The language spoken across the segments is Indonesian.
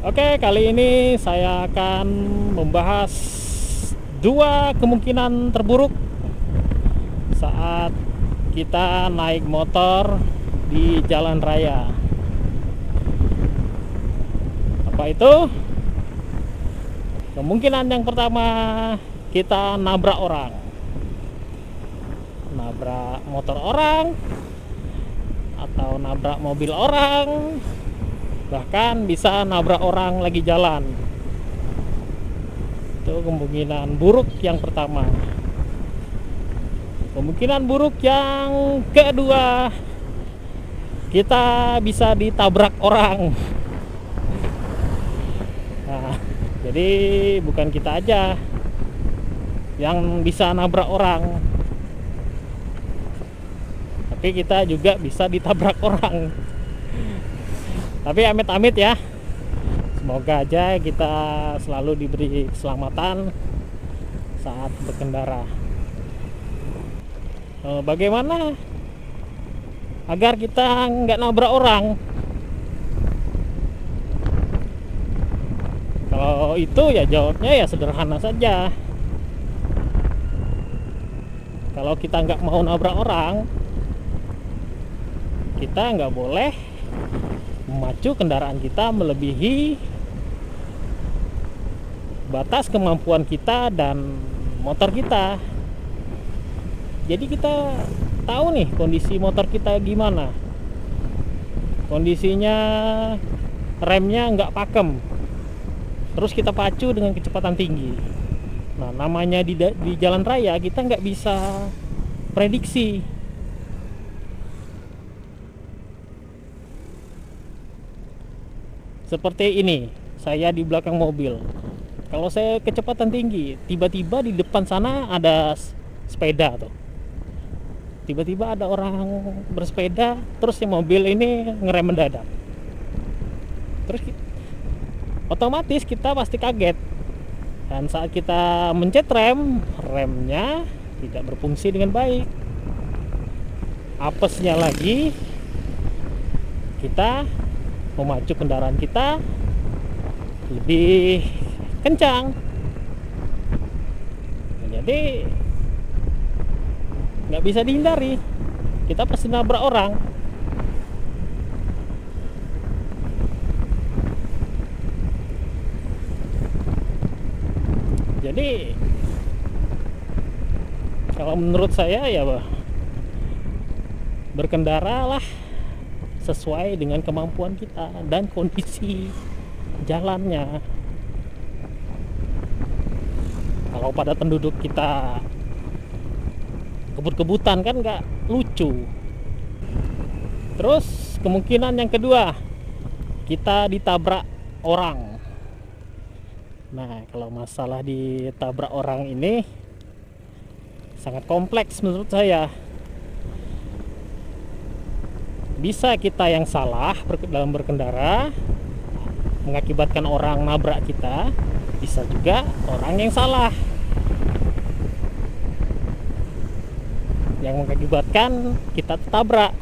Oke, kali ini saya akan membahas dua kemungkinan terburuk saat kita naik motor di jalan raya. Apa itu? Kemungkinan yang pertama, kita nabrak orang. Nabrak motor orang atau nabrak mobil orang, bahkan bisa nabrak orang lagi jalan. Itu kemungkinan buruk yang pertama. Kemungkinan buruk yang kedua, kita bisa ditabrak orang. Nah, jadi bukan kita aja yang bisa nabrak orang, tapi kita juga bisa ditabrak orang. Tapi amit-amit ya, semoga aja kita selalu diberi keselamatan saat berkendara. Bagaimana agar kita nggak nabrak orang? Kalau itu ya jawabnya ya sederhana saja. Kalau kita nggak mau nabrak orang, kita nggak boleh memacu kendaraan kita melebihi batas kemampuan kita dan motor kita. Jadi kita tahu nih kondisi motor kita gimana. Kondisinya remnya nggak pakem, terus kita pacu dengan kecepatan tinggi. Nah, namanya di jalan raya kita nggak bisa prediksi. Seperti ini, saya di belakang mobil. Kalau saya kecepatan tinggi, tiba-tiba di depan sana ada sepeda tuh. Tiba-tiba ada orang bersepeda, terus si mobil ini ngerem mendadak. Terus otomatis kita pasti kaget. Dan saat kita mencet rem, remnya tidak berfungsi dengan baik. Apesnya lagi, kita memacu kendaraan kita lebih kencang. Jadi nggak bisa dihindari, kita pasti nabrak orang. Jadi kalau menurut saya ya berkendara lah sesuai dengan kemampuan kita dan kondisi jalannya. Kalau pada penduduk kita kebut-kebutan kan nggak lucu. Terus kemungkinan yang kedua, kita ditabrak orang. Nah, kalau masalah ditabrak orang ini sangat kompleks menurut saya. Bisa kita yang salah dalam berkendara mengakibatkan orang nabrak kita, bisa juga orang yang salah yang mengakibatkan kita tertabrak.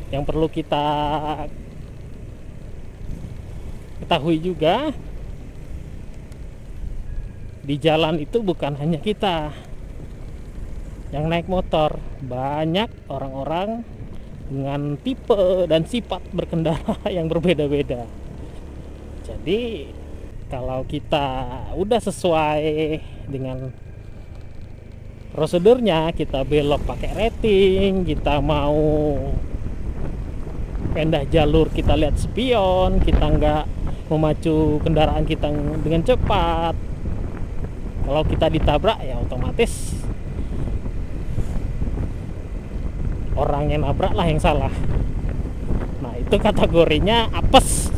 Yang perlu kita ketahui juga, di jalan itu bukan hanya kita yang naik motor, banyak orang-orang dengan tipe dan sifat berkendara yang berbeda-beda. Jadi kalau kita udah sesuai dengan prosedurnya, kita belok pakai rating, kita mau pindah jalur kita lihat spion, kita nggak memacu kendaraan kita dengan cepat. Kalau kita ditabrak ya otomatis orang yang nabrak lah yang salah. Nah, itu kategorinya apes.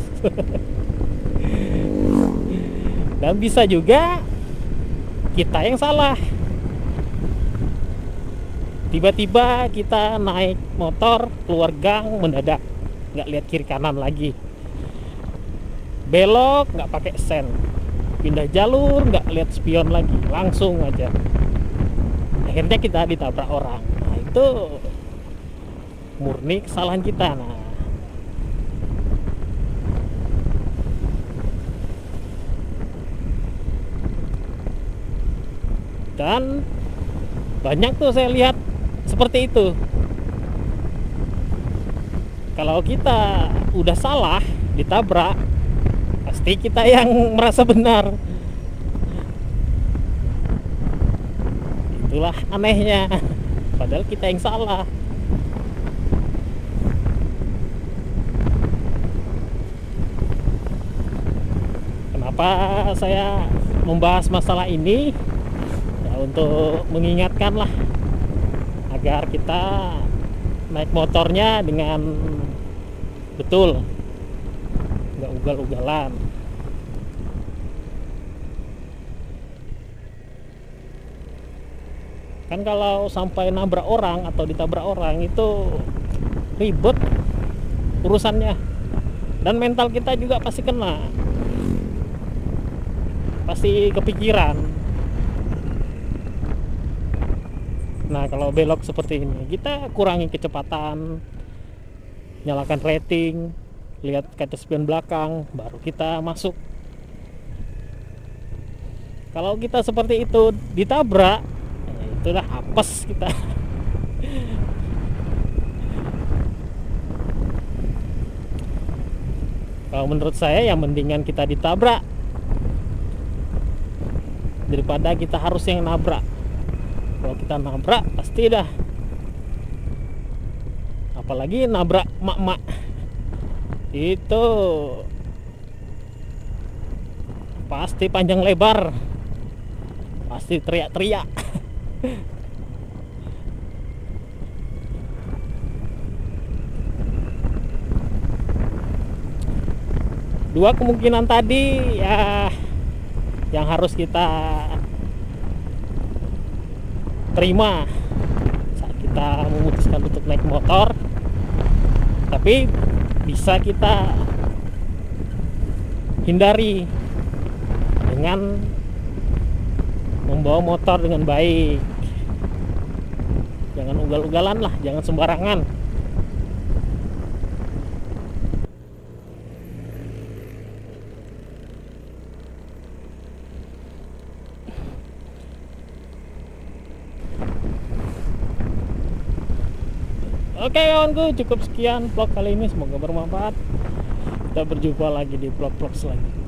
Dan bisa juga kita yang salah. Tiba-tiba kita naik motor keluar gang mendadak, nggak lihat kiri kanan lagi, belok nggak pakai sen, pindah jalur nggak lihat spion lagi, langsung aja akhirnya kita ditabrak orang. Nah, itu murni kesalahan kita. Nah, Dan banyak tuh saya lihat seperti itu. Kalau kita udah salah ditabrak, pasti kita yang merasa benar. Itulah anehnya, padahal kita yang salah. Kenapa saya membahas masalah ini? Ya, untuk mengingatkan lah agar kita naik motornya dengan betul, nggak ugal-ugalan. Kan kalau sampai nabrak orang atau ditabrak orang itu ribet urusannya, dan mental kita juga pasti kena, pasti kepikiran. Nah, kalau belok seperti ini, kita kurangi kecepatan, nyalakan rating, lihat kaca spion belakang, baru kita masuk. Kalau kita seperti itu ditabrak, ya itulah apes kita. Kalau menurut saya ya mendingan kita ditabrak daripada kita harus yang nabrak. Kalau kita nabrak pasti dah, apalagi nabrak mak-mak, itu pasti panjang lebar, pasti teriak-teriak. Dua kemungkinan tadi ya yang harus kita terima saat kita memutuskan untuk naik motor. Tapi bisa kita hindari dengan membawa motor dengan baik. Jangan ugal-ugalan lah, jangan sembarangan. Oke kawanku, cukup sekian vlog kali ini, semoga bermanfaat. Kita berjumpa lagi di vlog-vlog selanjutnya.